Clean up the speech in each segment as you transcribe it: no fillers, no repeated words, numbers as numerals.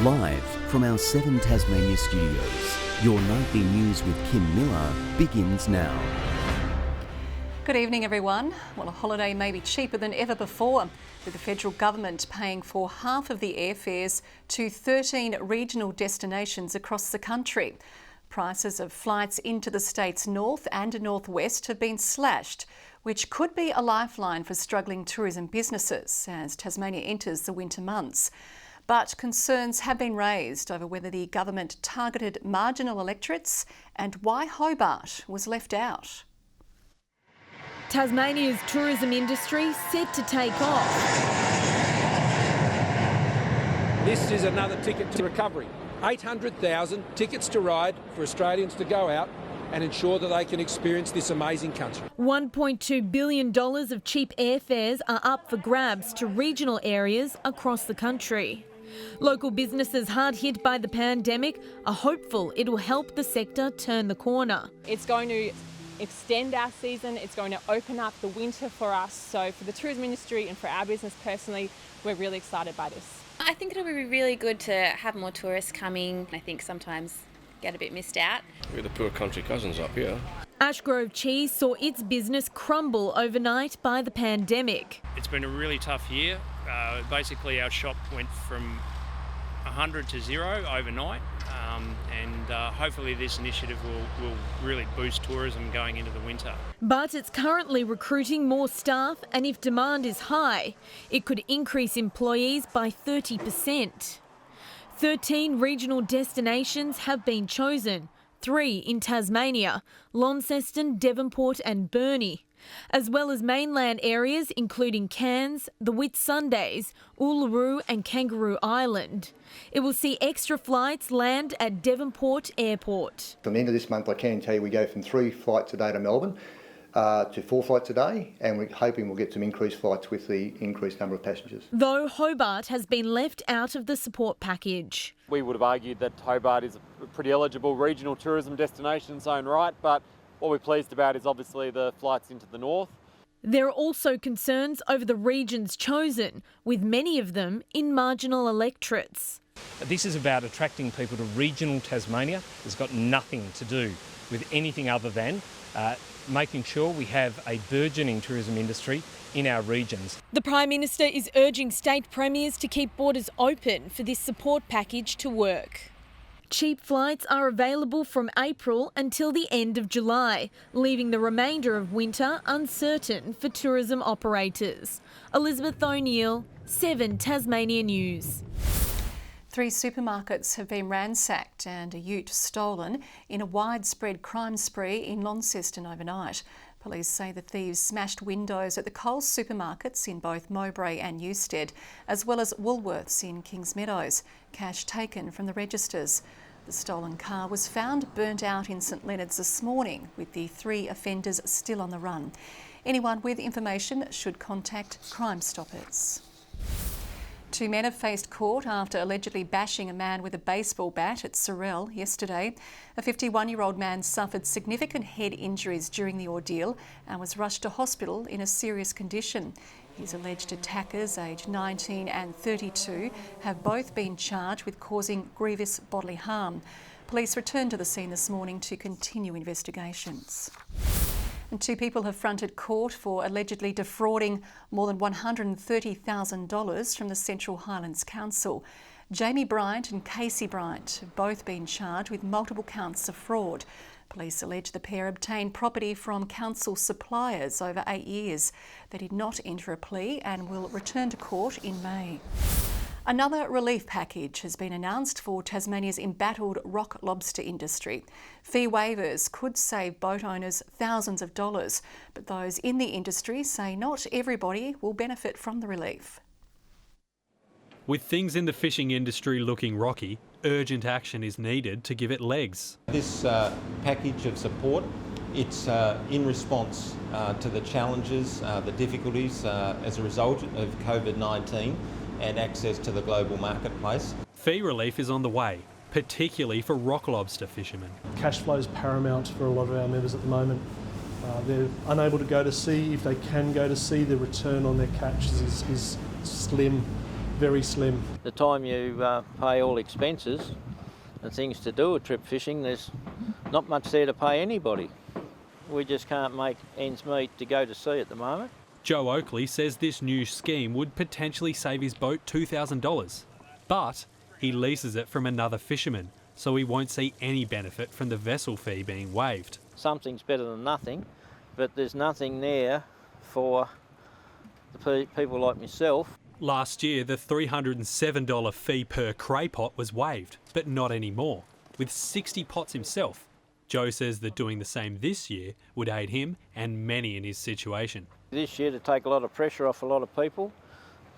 Live from our 7 Tasmania studios, your nightly news with Kim Miller begins now. Good evening, everyone. Well, a holiday may be cheaper than ever before, with the federal government paying for half of the airfares to 13 regional destinations across the country. Prices of flights into the state's north and northwest have been slashed, which could be a lifeline for struggling tourism businesses as Tasmania enters the winter months. But concerns have been raised over whether the government targeted marginal electorates and why Hobart was left out. Tasmania's tourism industry set to take off. This is another ticket to recovery. 800,000 tickets to ride for Australians to go out and ensure that they can experience this amazing country. $1.2 billion of cheap airfares are up for grabs to regional areas across the country. Local businesses hard hit by the pandemic are hopeful it will help the sector turn the corner. It's going to extend our season, it's going to open up the winter for us. So for the tourism industry and for our business personally, we're really excited by this. I think it'll be really good to have more tourists coming. I think sometimes get a bit missed out. We're the poor country cousins up here. ASHGROVE cheese saw its business crumble overnight by the pandemic. It's been a really tough year. Basically our shop went from 100 to 0 overnight, and hopefully this initiative will really boost tourism going into the winter. But it's currently recruiting more staff, and if demand is high, it could increase employees by 30%. 13 regional destinations have been chosen, 3 in Tasmania, Launceston, Devonport and Burnie, as well as mainland areas including Cairns, the Whitsundays, Uluru and Kangaroo Island. It will see extra flights land at Devonport Airport. From the end of this month, I can tell you we go from 3 flights a day to Melbourne to 4 flights a day, and we're hoping we'll get some increased flights with the increased number of passengers. Though Hobart has been left out of the support package. We would have argued that Hobart is a pretty eligible regional tourism destination in its own right, but what we're pleased about is obviously the flights into the north. There are also concerns over the regions chosen, with many of them in marginal electorates. This is about attracting people to regional Tasmania. It's got nothing to do with anything other than making sure we have a burgeoning tourism industry in our regions. The Prime Minister is urging state premiers to keep borders open for this support package to work. Cheap flights are available from April until the end of July, leaving the remainder of winter uncertain for tourism operators. Elizabeth O'Neill, 7 Tasmania News. 3 supermarkets have been ransacked and a ute stolen in a widespread crime spree in Launceston overnight. Police say the thieves smashed windows at the Coles supermarkets in both Mowbray and Newstead, as well as Woolworths in Kings Meadows. Cash taken from the registers. The stolen car was found burnt out in St Leonard's this morning, with the 3 offenders still on the run. Anyone with information should contact Crime Stoppers. 2 men have faced court after allegedly bashing a man with a baseball bat at SNELL yesterday. A 51-year-old man suffered significant head injuries during the ordeal and was rushed to hospital in a serious condition. His alleged attackers, aged 19 and 32, have both been charged with causing grievous bodily harm. Police returned to the scene this morning to continue investigations. And 2 people have fronted court for allegedly defrauding more than $130,000 from the Central Highlands Council. Jamie Bryant and Casey Bryant have both been charged with multiple counts of fraud. Police allege the pair obtained property from council suppliers over 8 years. They did not enter a plea and will return to court in May. Another relief package has been announced for Tasmania's embattled rock lobster industry. Fee waivers could save boat owners thousands of dollars, but those in the industry say not everybody will benefit from the relief. With things in the fishing industry looking rocky, urgent action is needed to give it legs. This package of support, it's in response to the challenges, the difficulties as a result of COVID-19 and access to the global marketplace. Fee relief is on the way, particularly for rock lobster fishermen. Cash flow is paramount for a lot of our members at the moment. They're unable to go to sea. If they can go to sea, the return on their catches is slim. very slim. The time you pay all expenses and things to do with trip fishing, there's not much there to pay anybody. We just can't make ends meet to go to sea at the moment. Joe Oakley says this new scheme would potentially save his boat $2,000, but he leases it from another fisherman, so he won't see any benefit from the vessel fee being waived. Something's better than nothing, but there's nothing there for the people like myself. Last year, the $307 fee per cray pot was waived, but not anymore. With 60 pots himself, Joe says that doing the same this year would aid him and many in his situation. This year, to take a lot of pressure off a lot of people,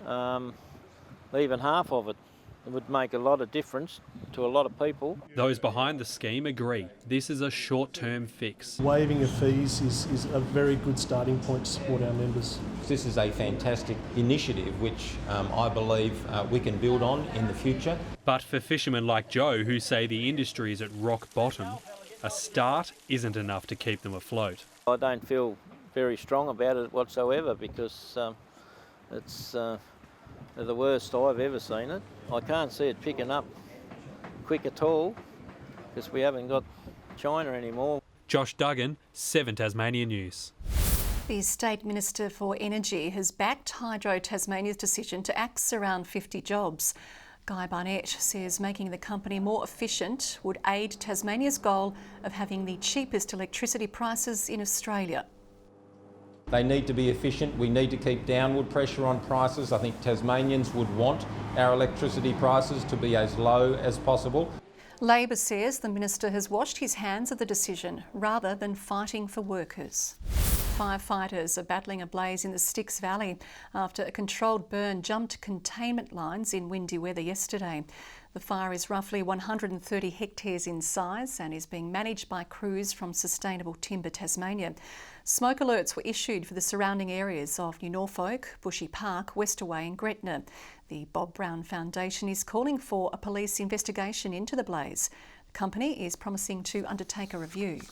even half of it would make a lot of difference to a lot of people. Those behind the scheme agree this is a short-term fix. Waiving of fees is a very good starting point to support our members. This is a fantastic initiative which I believe we can build on in the future. But for fishermen like Joe, who say the industry is at rock bottom, a start isn't enough to keep them afloat. I don't feel very strong about it whatsoever because it's the worst I've ever seen it. I can't see it picking up quick at all because we haven't got China anymore. Josh Duggan, 7 Tasmania News. The State Minister for Energy has backed Hydro Tasmania's decision to axe around 50 jobs. Guy BARNETT says making the company more efficient would aid Tasmania's goal of having the cheapest electricity prices in Australia. They need to be efficient. We need to keep downward pressure on prices. I think Tasmanians would want our electricity prices to be as low as possible. Labor says the minister has washed his hands of the decision rather than fighting for workers. Firefighters are battling a blaze in the STYX Valley after a controlled burn jumped containment lines in windy weather yesterday. The fire is roughly 130 hectares in size and is being managed by crews from Sustainable Timber Tasmania. Smoke alerts were issued for the surrounding areas of New Norfolk, Bushy Park, Westaway and Gretna. The Bob Brown Foundation is calling for a police investigation into the blaze. The company is promising to undertake a review.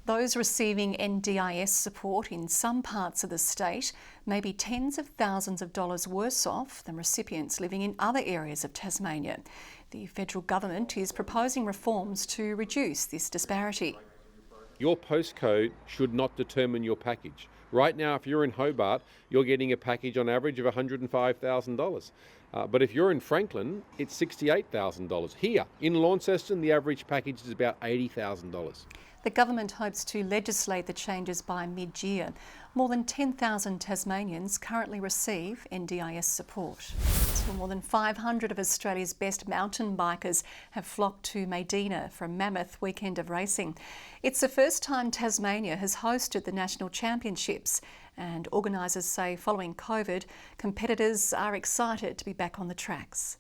Those receiving NDIS support in some parts of the state may be tens of thousands of dollars worse off than recipients living in other areas of Tasmania. The federal government is proposing reforms to reduce this disparity. Your postcode should not determine your package. Right now, if you're in Hobart, you're getting a package on average of $105,000. But if you're in Franklin, it's $68,000. Here, in Launceston, the average package is about $80,000. The government hopes to legislate the changes by mid-year. More than 10,000 Tasmanians currently receive NDIS support. So more than 500 of Australia's best mountain bikers have flocked to MAYDENA for a mammoth weekend of racing. It's the first time Tasmania has hosted the National Championships, and organisers say following COVID, competitors are excited to be back on the tracks.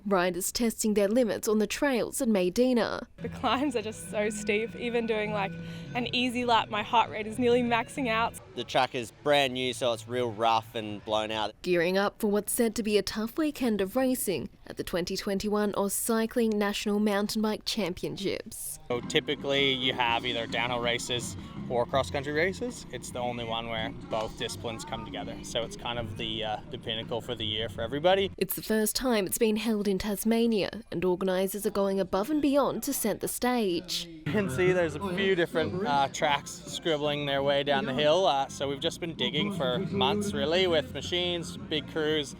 Riders testing their limits on the trails at MAYDENA. The climbs are just so steep. Even doing like an easy lap, my heart rate is nearly maxing out. The track is brand new, so it's real rough and blown out. Gearing up for what's said to be a tough weekend of racing at the 2021 Oz Cycling National Mountain Bike Championships. So typically you have either downhill races or cross-country races. It's the only one where both disciplines come together. So it's kind of the pinnacle for the year for everybody. It's the first time it's been held in Tasmania, and organisers are going above and beyond to set the stage. You can see there's a few different tracks scribbling their way down the hill. So we've just been digging for months really with machines, big crews,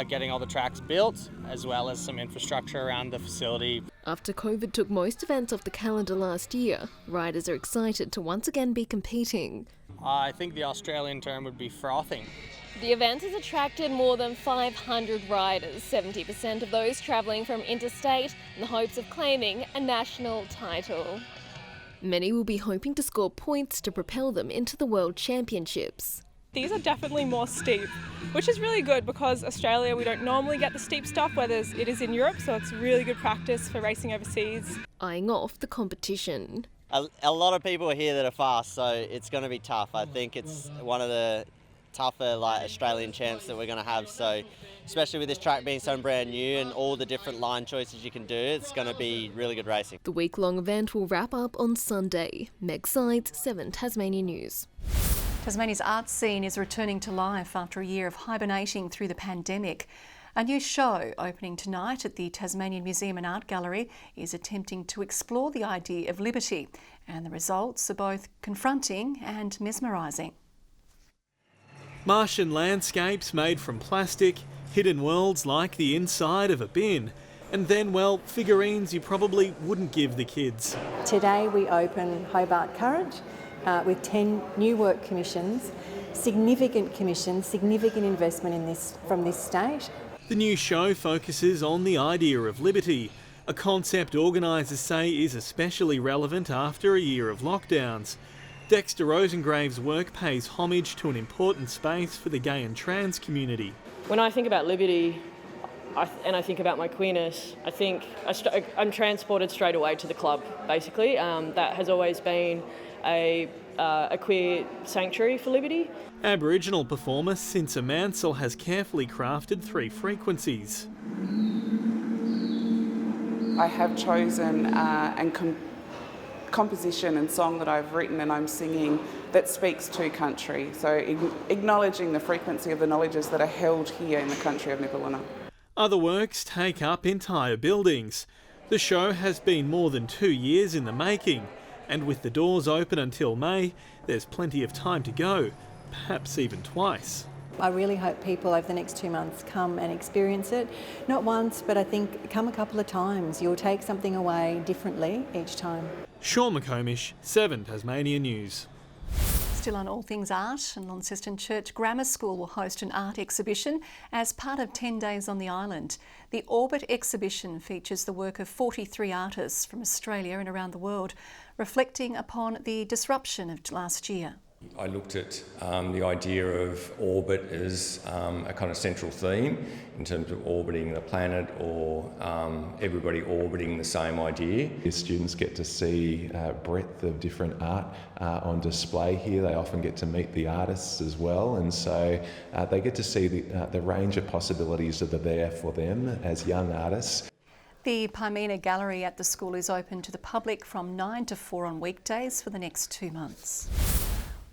getting all the tracks built, as well as some infrastructure around the facility. After COVID took most events off the calendar last year, riders are excited to once again be competing. I think the Australian term would be frothing. The event has attracted more than 500 riders, 70% of those travelling from interstate in the hopes of claiming a national title. Many will be hoping to score points to propel them into the World Championships. These are definitely more steep, which is really good because Australia, we don't normally get the steep stuff, whereas it is in Europe, so it's really good practice for racing overseas. Eyeing off the competition. A lot of people here that are fast, so it's going to be tough. I think it's one of the tougher Australian champs that we're going to have, so especially with this track being so brand new and all the different line choices you can do, it's going to be really good racing. The week-long event will wrap up on Sunday. Meg Sides, 7 Tasmania News. Tasmania's art scene is returning to life after a year of hibernating through the pandemic. A new show opening tonight at the Tasmanian Museum and Art Gallery is attempting to explore the idea of liberty, and the results are both confronting and mesmerising. Martian landscapes made from plastic, hidden worlds like the inside of a bin, and then, well, figurines you probably wouldn't give the kids. Today we open Hobart Current with 10 new work commissions, significant investment in this from this state. The new show focuses on the idea of liberty, a concept organisers say is especially relevant after a year of lockdowns. DEXTER Rosengrave's work pays homage to an important space for the gay and trans community. When I think about liberty, and I think about my queerness, I think I'm transported straight away to the club, basically. That has always been a queer sanctuary for liberty. Aboriginal performer SINSA MANSELL has carefully crafted 3 frequencies. I have chosen composition and song that I've written and I'm singing that speaks to country, so acknowledging the frequency of the knowledges that are held here in the country of Nipaluna. Other works take up entire buildings. The show has been more than 2 years in the making, and with the doors open until May, there's plenty of time to go, perhaps even twice. I really hope people over the next 2 months come and experience it. Not once, but I think come a couple of times. You'll take something away differently each time. Sean McComish, 7 Tasmania News. Still on all things art, and Launceston Church Grammar School will host an art exhibition as part of 10 Days on the Island. The Orbit exhibition features the work of 43 artists from Australia and around the world, reflecting upon the disruption of last year. I looked at the idea of orbit as a kind of central theme in terms of orbiting the planet or everybody orbiting the same idea. The students get to see breadth of different art on display here. They often get to meet the artists as well, and so they get to see the range of possibilities that are there for them as young artists. The Pymena Gallery at the school is open to the public from 9 to 4 on weekdays for the next 2 months.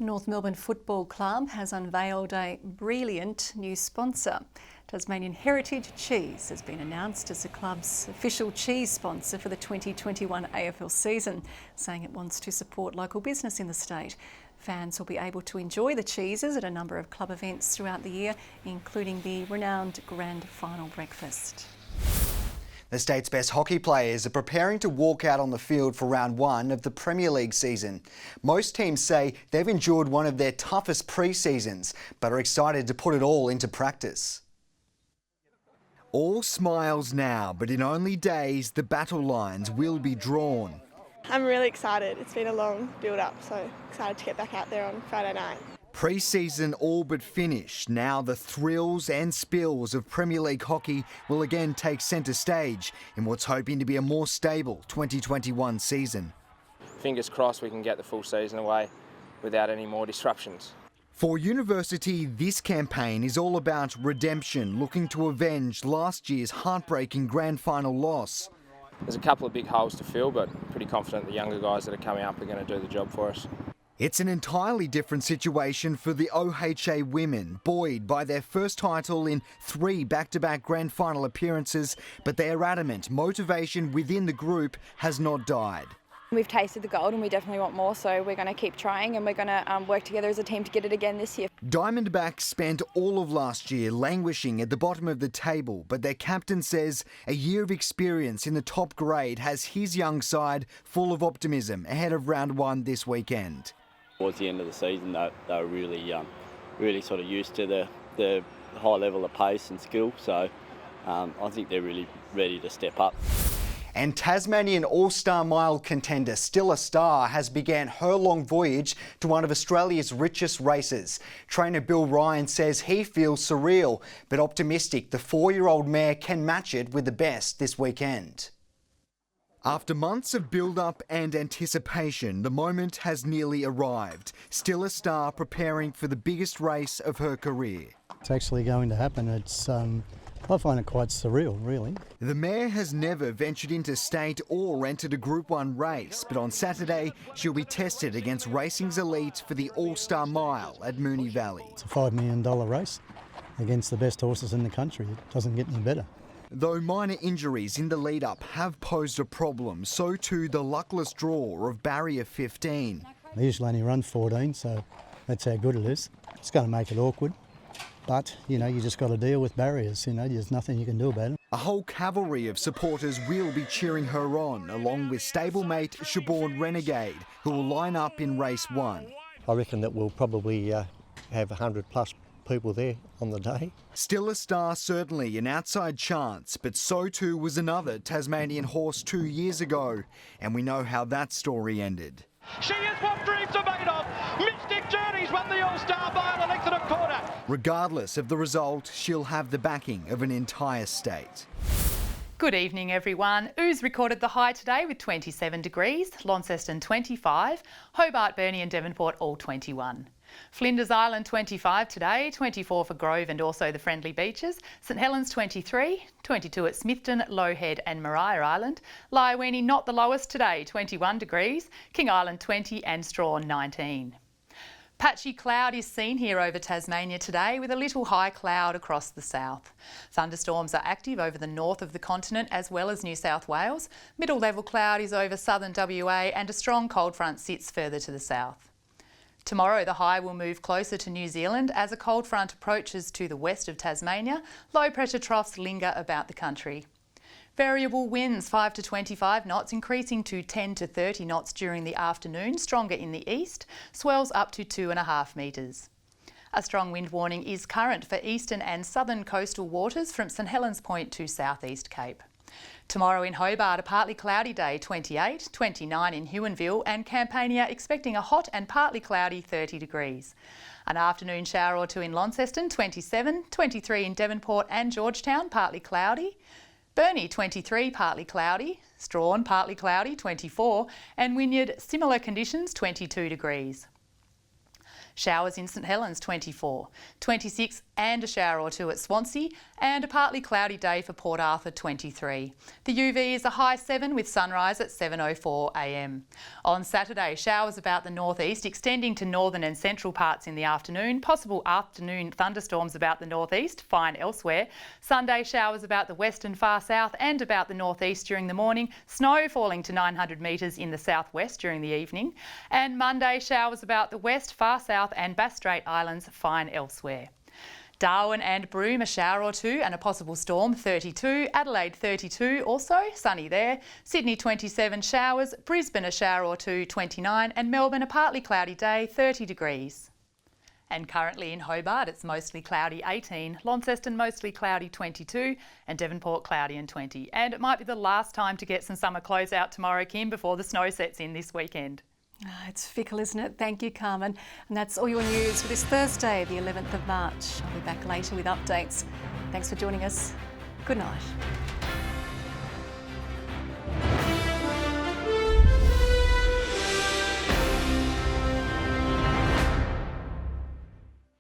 North Melbourne Football Club has unveiled a brilliant new sponsor. Tasmanian Heritage Cheese has been announced as the club's official cheese sponsor for the 2021 AFL season, saying it wants to support local business in the state. Fans will be able to enjoy the cheeses at a number of club events throughout the year, including the renowned Grand Final Breakfast. The state's best hockey players are preparing to walk out on the field for round 1 of the Premier League season. Most teams say they've endured one of their toughest pre-seasons, but are excited to put it all into practice. All smiles now, but in only days the battle lines will be drawn. I'm really excited. It's been a long build-up, so excited to get back out there on Friday night. Pre-season all but finished. Now the thrills and spills of Premier League hockey will again take centre stage in what's hoping to be a more stable 2021 season. Fingers crossed we can get the full season away without any more disruptions. For University, this campaign is all about redemption, looking to avenge last year's heartbreaking grand final loss. There's a couple of big holes to fill, but pretty confident the younger guys that are coming up are going to do the job for us. It's an entirely different situation for the OHA women, buoyed by their first title in 3 back-to-back grand final appearances, but they are adamant motivation within the group has not died. We've tasted the gold and we definitely want more, so we're going to keep trying and we're going to work together as a team to get it again this year. Diamondbacks spent all of last year languishing at the bottom of the table, but their captain says a year of experience in the top grade has his young side full of optimism ahead of round 1 this weekend. Towards the end of the season, they were really sort of used to the high level of pace and skill, so I think they're really ready to step up. And Tasmanian All-Star Mile contender Stilla Star has began her long voyage to one of Australia's richest races. Trainer Bill Ryan says he feels surreal, but optimistic the 4-year-old mare can match it with the best this weekend. After months of build-up and anticipation, the moment has nearly arrived. Stilla Star preparing for the biggest race of her career. It's actually going to happen. It's I find it quite surreal, really. The mare has never ventured into state or entered a Group 1 race, but on Saturday she'll be tested against racing's elite for the All-Star Mile at Moonee Valley. It's a $5 million race against the best horses in the country. It doesn't get any better. Though minor injuries in the lead-up have posed a problem, so too the luckless draw of barrier 15. They usually only run 14, so that's how good it is. It's going to make it awkward. But, you know, you just got to deal with barriers, you know, there's nothing you can do about it. A whole cavalry of supporters will be cheering her on, along with stablemate Shaborn Renegade, who will line up in race 1. I reckon that we'll probably have 100 plus people there on the day. Still a star, certainly an outside chance, but so too was another Tasmanian horse 2 years ago, and we know how that story ended. She is what dreams are made of. Mystic Journeys won the All-Star by a length and a quarter. Regardless of the result, she'll have the backing of an entire state. Good evening, everyone. Ooze recorded the high today with 27 degrees, Launceston 25, Hobart, Burnie and Devonport all 21. Flinders Island 25 today, 24 for Grove and also the Friendly Beaches. St Helens 23, 22 at Smithton, Lowhead and Maria Island. Lyowini not the lowest today, 21 degrees. King Island 20 and Strawn 19. Patchy cloud is seen here over Tasmania today with a little high cloud across the south. Thunderstorms are active over the north of the continent as well as New South Wales. Middle level cloud is over southern WA and a strong cold front sits further to the south. Tomorrow the high will move closer to New Zealand as a cold front approaches to the west of Tasmania. Low pressure troughs linger about the country. Variable winds 5 to 25 knots increasing to 10 to 30 knots during the afternoon, stronger in the east, swells up to 2.5 metres. A strong wind warning is current for eastern and southern coastal waters from St Helens Point to South East Cape. Tomorrow in Hobart, a partly cloudy day, 28, 29 in Huonville and Campania expecting a hot and partly cloudy 30 degrees. An afternoon shower or two in Launceston, 27, 23 in Devonport and Georgetown, partly cloudy. Burnie, 23, partly cloudy. Strawn, partly cloudy, 24 and Wynyard, similar conditions, 22 degrees. Showers in St Helens 24, 26 and a shower or two at Swansea and a partly cloudy day for Port Arthur 23. The UV is a high 7 with sunrise at 7:04 a.m. On Saturday, showers about the northeast extending to northern and central parts in the afternoon, possible afternoon thunderstorms about the northeast, fine elsewhere. Sunday, showers about the west and far south and about the northeast during the morning, snow falling to 900 metres in the southwest during the evening. And Monday, showers about the west, far south and Bass Strait Islands, fine elsewhere. Darwin and Broome, a shower or two and a possible storm, 32. Adelaide 32, also sunny there. Sydney 27, showers. Brisbane a shower or two, 29 and Melbourne a partly cloudy day, 30 degrees. And currently in Hobart it's mostly cloudy, 18. Launceston mostly cloudy, 22 and Devonport cloudy and 20. And it might be the last time to get some summer clothes out tomorrow, Kim, before the snow sets in this weekend. It's fickle, isn't it? Thank you, Carmen. And that's all your news for this Thursday, the 11th of March. I'll be back later with updates. Thanks for joining us. Good night.